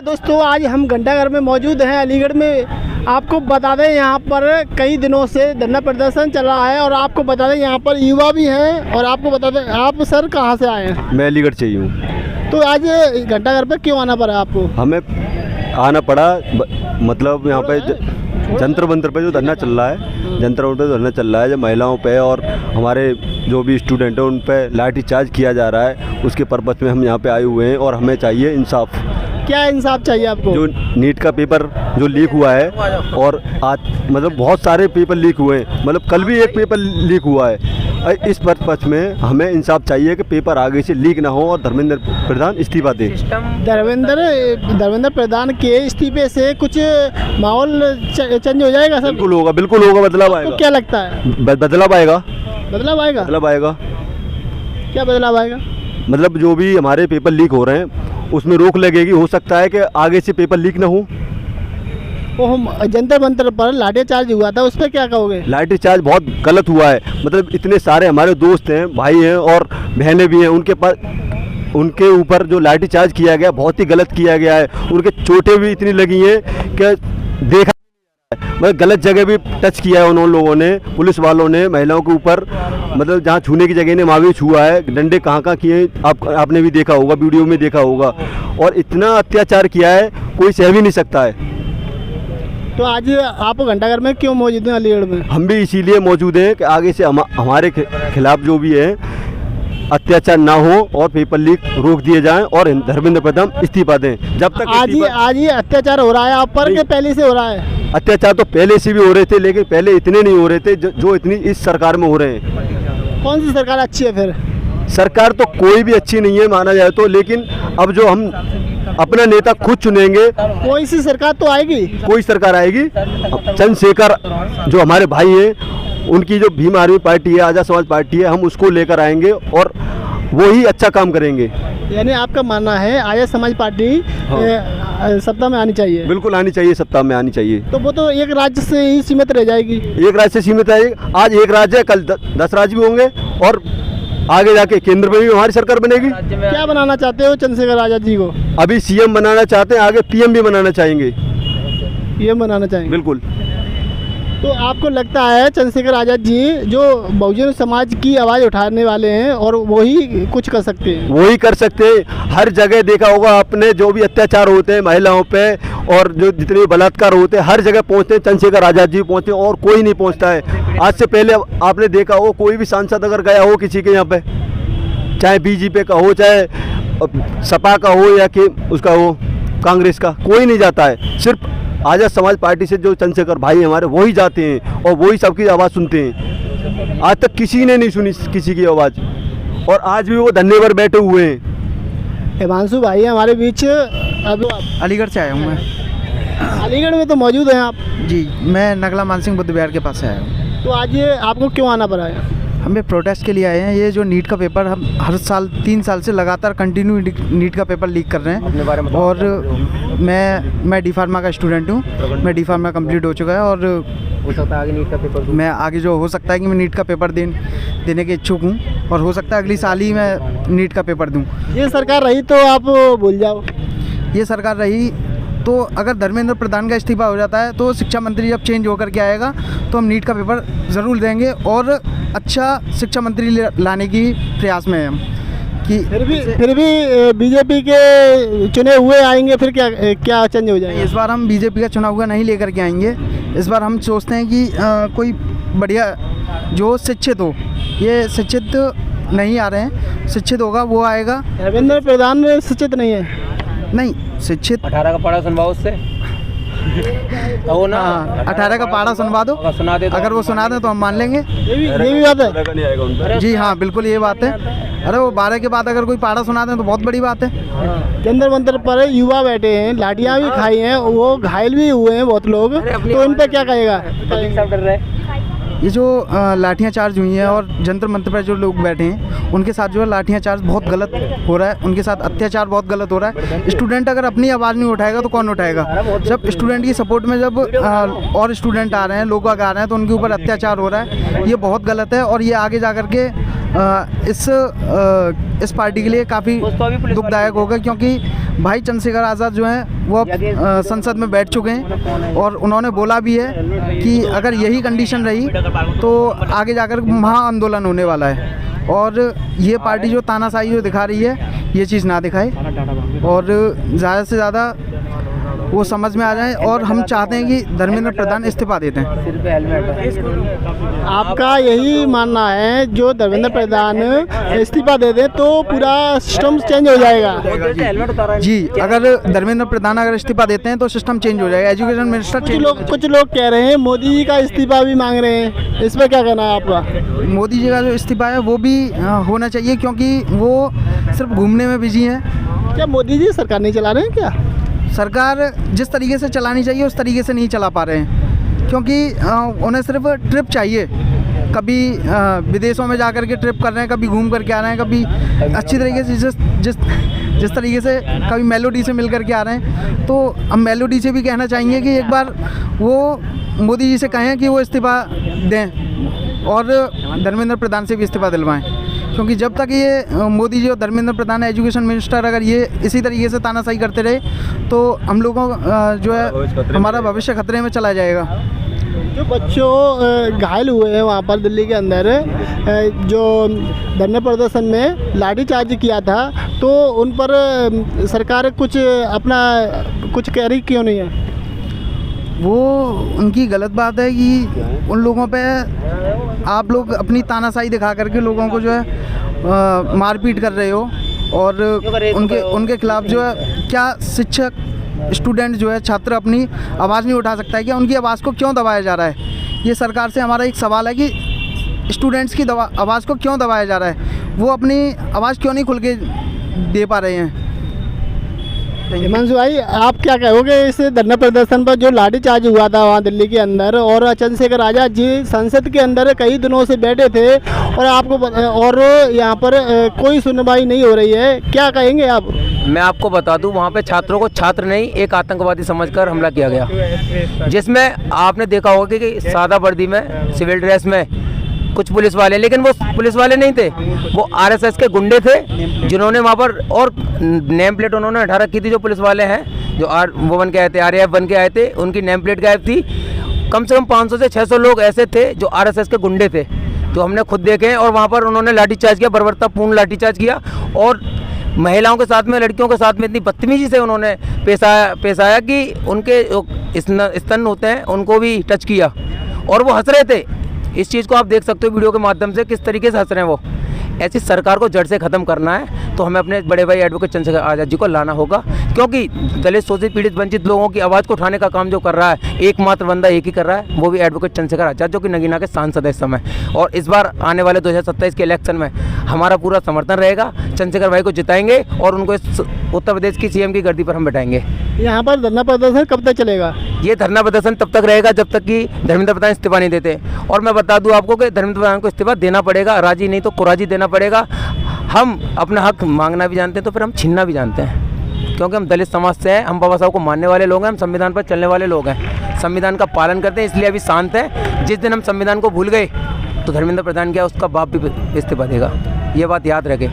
दोस्तों आज हम घंटाघर में मौजूद हैं अलीगढ़ में। आपको बता दें यहाँ पर कई दिनों से धरना प्रदर्शन चल रहा है और आपको बता दें यहाँ पर युवा भी हैं। और आपको बता दें, आप सर कहाँ से आए हैं? मैं अलीगढ़ से ही हूँ। तो आज घंटाघर पे क्यों आना पड़ा आपको? हमें आना पड़ा मतलब यहाँ पे जंतर मंतर पे जो धरना चल रहा है, जंतर मंतर पे धरना चल रहा है, जो महिलाओं पे और हमारे जो भी स्टूडेंट हैं उन पे लाठी चार्ज किया जा रहा है, उसके पर्पस में हम यहाँ पे आए हुए हैं और हमें चाहिए इंसाफ। क्या इंसाफ चाहिए आपको? जो नीट का पेपर जो लीक हुआ है और आज मतलब बहुत सारे पेपर लीक हुए हैं, मतलब कल भी एक पेपर लीक हुआ है। इस पर्पस में हमें इंसाफ चाहिए कि पेपर आगे से लीक ना हो और धर्मेंद्र प्रधान इस्तीफा दें। धर्मेंद्र प्रधान के इस्तीफे से कुछ माहौल चेंज हो जाएगा सर? बिल्कुल होगा, बिल्कुल होगा, बदलाव आएगा। तो क्या लगता है? बदलाव आएगा। बदलाव आएगा? बदलाव आएगा। क्या बदलाव आएगा? मतलब जो भी हमारे पेपर लीक हो रहे हैं उसमें रोक लगेगी। हो सकता है कि आगे से पेपर लीक ना हो। वो जंतर मंतर पर लाठी चार्ज हुआ था, उस पर क्या कहोगे? लाठी चार्ज बहुत गलत हुआ है। मतलब इतने सारे हमारे दोस्त हैं, भाई हैं और बहनें भी हैं, उनके ऊपर जो लाठी चार्ज किया गया बहुत ही गलत किया गया है। उनके चोटें भी इतनी लगी हैं कि देखा मतलब गलत जगह भी टच किया है उन लोगों ने, पुलिस वालों ने महिलाओं के ऊपर मतलब जहाँ छूने की जगह ने वहाँ भी छुआ है। डंडे कहाँ किए आपने भी देखा होगा, वीडियो में देखा होगा। और इतना अत्याचार किया है कोई सह भी नहीं सकता है। तो आज आप घंटाघर में क्यों मौजूद हैं अलीगढ़ में? हम भी इसीलिए मौजूद हैं कि आगे से हमारे खिलाफ जो भी है अत्याचार ना हो और पेपर लीक रोक दिए जाएं और धर्मेंद्र प्रधान इस्तीफा दें। जब तक आज ही अत्याचार हो रहा है आप पर कि पहले से हो रहा है? अत्याचार तो पहले से भी हो रहे थे, लेकिन पहले इतने नहीं हो रहे थे जो इतनी इस सरकार में हो रहे हैं। कौन सी सरकार अच्छी है फिर? सरकार तो कोई भी अच्छी नहीं है माना जाए तो, लेकिन अब जो हम अपना नेता खुद चुनेंगे। कोई सी सरकार तो आएगी? कोई सरकार आएगी। चंद्रशेखर जो हमारे भाई हैं, उनकी जो भीम आर्मी पार्टी है, आज़ाद समाज पार्टी है, हम उसको लेकर आएंगे और वो ही अच्छा काम करेंगे। यानी आपका मानना है आज़ाद समाज पार्टी सत्ता में आनी चाहिए? बिल्कुल आनी चाहिए, सत्ता में आनी चाहिए। तो वो तो एक राज्य से ही सीमित रह जाएगी? एक राज्य से सीमित रहेगी। आज एक राज्य है, कल 10 राज्य भी होंगे और आगे जाके केंद्र में भी हमारी सरकार बनेगी। क्या बनाना चाहते हो चंद्रशेखर आजाद जी को? अभी सीएम बनाना चाहते हैं, आगे पीएम भी बनाना चाहेंगे। पीएम बनाना चाहेंगे? बिल्कुल। तो आपको लगता है चंद्रशेखर आजाद जी जो बहुजन समाज की आवाज़ उठाने वाले हैं और वही कुछ कर सकते हैं? वही कर सकते हैं। हर जगह देखा होगा आपने, जो भी अत्याचार होते हैं महिलाओं पे और जो जितने बलात्कार होते हैं हर जगह पहुंचते हैं चंद्रशेखर आजाद जी पहुंचते हैं और कोई नहीं पहुंचता है। आज से पहले आपने देखा हो कोई भी सांसद अगर गया हो किसी के यहाँ पे, चाहे बीजेपी का हो, चाहे सपा का हो या कि उसका हो कांग्रेस का, कोई नहीं जाता है। सिर्फ आज़ाद समाज पार्टी से जो चंद्रशेखर भाई हमारे वही जाते हैं और वही सबकी आवाज़ सुनते हैं। आज तक किसी ने नहीं सुनी किसी की आवाज़ और आज भी वो धरने पर बैठे हुए हैं। हिमांशु भाई हमारे बीच। अब अलीगढ़ से आया हूँ मैं। अलीगढ़ में तो मौजूद हैं आप? जी, मैं नगला मानसिंह बुद्ध विहार के पास से आया हूँ। तो आज ये आपको क्यों आना पड़ा है? हमें प्रोटेस्ट के लिए आए हैं। ये जो नीट का पेपर हम हर साल 3 साल से लगातार कंटिन्यू नीट का पेपर लीक कर रहे हैं और मैं डी फार्मा का स्टूडेंट हूँ। मैं डी फार्मा कंप्लीट हो चुका है और हो सकता है आगे नीट का पेपर मैं आगे जो हो सकता है कि मैं नीट का पेपर देने के इच्छुक हूँ और हो सकता है अगली साल ही मैं नीट का पेपर दूँ। ये सरकार रही तो आप भूल जाओ। ये सरकार रही तो अगर धर्मेंद्र प्रधान का इस्तीफा हो जाता है तो शिक्षा मंत्री जब चेंज होकर के आएगा तो हम नीट का पेपर ज़रूर देंगे और अच्छा शिक्षा मंत्री लाने की प्रयास में हैं हम। कि फिर भी बीजेपी के चुने हुए आएंगे, फिर क्या चेंज हो जाएगा? इस बार हम बीजेपी का चुना हुआ नहीं लेकर के आएंगे। इस बार हम सोचते हैं कि कोई बढ़िया जो शिक्षित हो, ये शिक्षित नहीं आ रहे हैं, शिक्षित होगा वो आएगा। धर्मेंद्र प्रधान शिक्षित नहीं है? नहीं, शिक्षित 18 का पढ़ा सुनवाओ उससे वो ना 18 का पढ़ा सुनवा दो, सुना दे। अगर वो सुना दें तो हम मान लेंगे। ये भी बात है? जी हाँ, बिल्कुल ये बात है। अरे वो 12 के बाद अगर कोई पढ़ा सुना दें तो बहुत बड़ी बात है। जंतर मंतर पर युवा बैठे हैं, लाठियाँ भी खाई हैं, वो घायल भी हुए हैं बहुत लोग, तो इन पर क्या कहेगा? ये जो लाठियाँ चार्ज हुई हैं और जंतर मंतर पर जो लोग बैठे हैं उनके साथ जो है लाठियाँ चार्ज बहुत गलत हो रहा है, उनके साथ अत्याचार बहुत गलत हो रहा है। स्टूडेंट अगर अपनी आवाज़ नहीं उठाएगा तो कौन उठाएगा? जब स्टूडेंट की सपोर्ट में जब और स्टूडेंट आ रहे हैं, लोग आ रहे हैं तो उनके ऊपर अत्याचार हो रहा है, ये बहुत गलत है और ये आगे जा कर के इस पार्टी के लिए काफ़ी दुखदायक होगा, क्योंकि भाई चंद्रशेखर आज़ाद जो हैं वो अब संसद में बैठ चुके हैं और उन्होंने बोला भी है कि अगर यही कंडीशन रही तो आगे जाकर महा आंदोलन होने वाला है। और ये पार्टी जो तानाशाही जो दिखा रही है ये चीज़ ना दिखाए और ज़्यादा से ज़्यादा वो समझ में आ जाए। और हम चाहते हैं कि धर्मेंद्र प्रधान इस्तीफा देते हैं। आपका यही मानना है जो धर्मेंद्र प्रधान इस्तीफा दे दे तो पूरा सिस्टम चेंज हो जाएगा? जी, अगर धर्मेंद्र प्रधान अगर इस्तीफा देते हैं तो सिस्टम चेंज हो जाएगा, एजुकेशन मिनिस्टर कुछ लोग कह रहे हैं मोदी जी का इस्तीफा भी मांग रहे हैं, इस पर क्या कहना है आपका? मोदी जी का जो इस्तीफा है वो भी होना चाहिए, क्योंकि वो सिर्फ घूमने में बिजी हैं। क्या मोदी जी सरकार नहीं चला रहे हैं क्या? सरकार जिस तरीके से चलानी चाहिए उस तरीके से नहीं चला पा रहे हैं, क्योंकि उन्हें सिर्फ ट्रिप चाहिए। कभी विदेशों में जाकर के ट्रिप कर रहे हैं, कभी घूम करके आ रहे हैं, कभी अच्छी तरीके से जिस तरीके से कभी मेलोडी से मिल करके आ रहे हैं। तो हम मेलोडी से भी कहना चाहेंगे कि एक बार वो मोदी जी से कहें कि वो इस्तीफ़ा दें और धर्मेंद्र प्रधान से भी इस्तीफ़ा दिलवाएं, क्योंकि जब तक ये मोदी जी और धर्मेंद्र प्रधान एजुकेशन मिनिस्टर अगर ये इसी तरीके से तानाशाही करते रहे तो हम लोगों जो है हमारा भविष्य खतरे में चला जाएगा। जो बच्चों घायल हुए हैं वहाँ पर दिल्ली के अंदर जो धरने प्रदर्शन में लाठीचार्ज किया था, तो उन पर सरकार कुछ कह रही क्यों नहीं है? वो उनकी गलत बात है कि उन लोगों पे आप लोग अपनी तानाशाही दिखा करके लोगों को जो है मारपीट कर रहे हो और उनके खिलाफ जो है क्या शिक्षक स्टूडेंट जो है छात्र अपनी आवाज़ नहीं उठा सकता है क्या? उनकी आवाज़ को क्यों दबाया जा रहा है? ये सरकार से हमारा एक सवाल है कि स्टूडेंट्स की आवाज़ को क्यों दबाया जा रहा है? वो अपनी आवाज़ क्यों नहीं खुल के दे पा रहे हैं? हिमांशु भाई, आप क्या कहोगे इस धरना प्रदर्शन पर जो लाठीचार्ज हुआ था वहाँ दिल्ली के अंदर, और चंद्रशेखर आज़ाद जी संसद के अंदर कई दिनों से बैठे थे और और यहाँ पर कोई सुनवाई नहीं हो रही है, क्या कहेंगे आप? मैं आपको बता दूं, वहाँ पे छात्रों को छात्र नहीं एक आतंकवादी समझकर हमला किया गया, जिसमें आपने देखा होगा कि सादा वर्दी में सिविल ड्रेस में कुछ पुलिस वाले, लेकिन वो पुलिस वाले नहीं थे, वो आरएसएस के गुंडे थे जिन्होंने वहाँ पर, और नेम प्लेट उन्होंने हटा रखी थी। जो पुलिस वाले हैं जो वो बन के आए थे, RAF बन के आए थे, उनकी नेम प्लेट गायब थी। कम से कम 500 से 600 लोग ऐसे थे जो आरएसएस के गुंडे थे, जो हमने खुद देखे हैं। और वहाँ पर उन्होंने लाठीचार्ज किया, बर्बरतापूर्ण लाठीचार्ज किया, और महिलाओं के साथ में, लड़कियों के साथ में इतनी बदतमीजी से उन्होंने पेश आया कि उनके स्तन होते हैं उनको भी टच किया, और वो हंस रहे थे। इस चीज़ को आप देख सकते हो वीडियो के माध्यम से किस तरीके से हंस रहे हैं वो। ऐसी सरकार को जड़ से ख़त्म करना है तो हमें अपने बड़े भाई एडवोकेट चंद्रशेखर आज़ाद जी को लाना होगा, क्योंकि दलित, शोषित, पीड़ित, वंचित लोगों की आवाज़ को उठाने का काम जो कर रहा है एकमात्र बंदा एक ही कर रहा है, वो भी एडवोकेट चंद्रशेखर आज़ाद, जो कि नगीना के सांसद है इस समय। और इस बार आने वाले 2027 के इलेक्शन में हमारा पूरा समर्थन रहेगा। चंद्रशेखर भाई को जिताएंगे और उनको इस उत्तर प्रदेश की CM की गर्दी पर हम बैठाएंगे। यहाँ पर धरना प्रदर्शन कब तक चलेगा? ये धरना प्रदर्शन तब तक रहेगा जब तक कि धर्मेंद्र प्रधान इस्तीफा नहीं देते। और मैं बता दूं आपको कि धर्मेंद्र प्रधान को इस्तीफा देना पड़ेगा, राजी नहीं तो कुराजी देना पड़ेगा। हम अपना हक मांगना भी जानते हैं तो फिर हम छीनना भी जानते हैं, क्योंकि हम दलित समाज से हैं, हम बाबा साहब को मानने वाले लोग हैं, हम संविधान पर चलने वाले लोग हैं, संविधान का पालन करते हैं, इसलिए अभी शांत हैं। जिस दिन हम संविधान को भूल गए तो धर्मेंद्र प्रधान क्या उसका बाप भी इस्तीफा देगा, ये बात याद रखें।